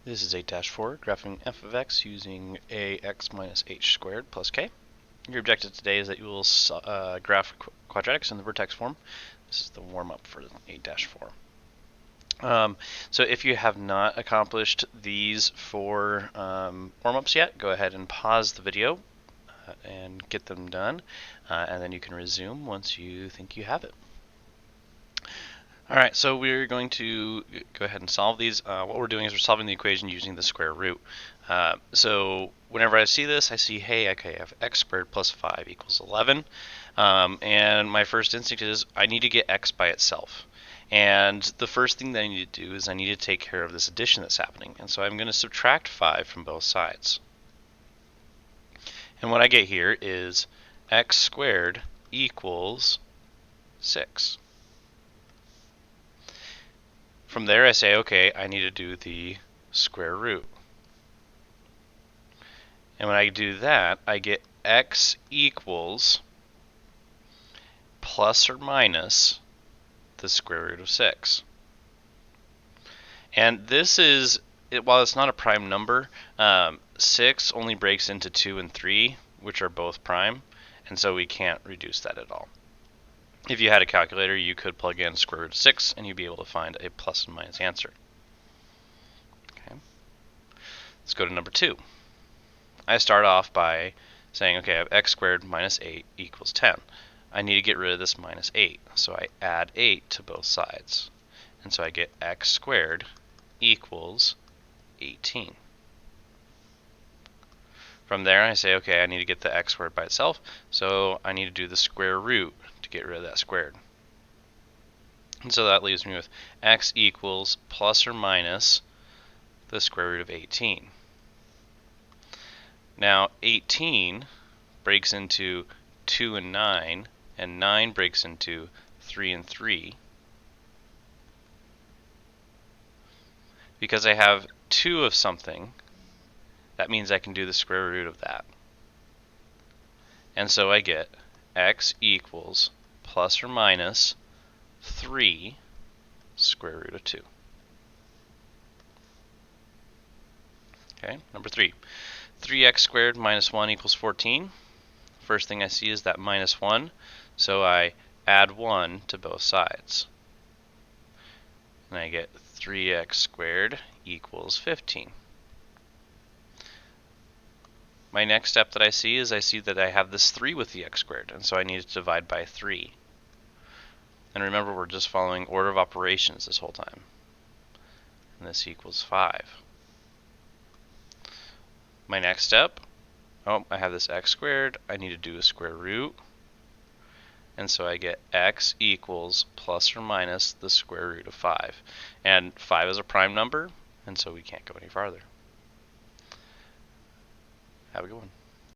This is 8-4, graphing f of x using ax minus h squared plus k. Your objective today is that you will graph quadratics in the vertex form. This is the warm-up for 8-4. So if you have not accomplished these four warm-ups yet, go ahead and pause the video and get them done, and then you can resume once you think you have it. Alright, so we're going to go ahead and solve these. What we're doing is we're solving the equation using the square root. So whenever I see this, I see, hey, okay, I have x squared plus 5 equals 11. And my first instinct is I need to get x by itself. And the first thing that I need to do is I need to take care of this addition that's happening. And so I'm going to subtract 5 from both sides. And what I get here is x squared equals 6. From there I say, okay, I need to do the square root. And when I do that, I get x equals plus or minus the square root of 6. And this is, while it's not a prime number, 6 only breaks into 2 and 3, which are both prime, and so we can't reduce that at all. If you had a calculator, you could plug in square root of 6 and you'd be able to find a plus and minus answer. Okay. Let's go to number 2. I start off by saying, okay, I have x squared minus 8 equals 10. I need to get rid of this minus 8, so I add 8 to both sides. And so I get x squared equals 18. From there I say, okay, I need to get the x squared by itself, so I need to do the square root to get rid of that squared. And so that leaves me with x equals plus or minus the square root of 18. Now 18 breaks into 2 and 9, and 9 breaks into 3 and 3. Because I have 2 of something, that means I can do the square root of that. And so I get x equals plus or minus 3 square root of 2. Okay, number 3. 3x squared minus 1 equals 14. First thing I see is that minus 1, so I add 1 to both sides. And I get 3x squared equals 15. My next step that I see is I see that I have this 3 with the x squared, and so I need to divide by 3. And remember, we're just following order of operations this whole time. And this equals 5. My next step, I have this x squared, I need to do a square root. And so I get x equals plus or minus the square root of 5. And 5 is a prime number, and so we can't go any farther. Have a good one.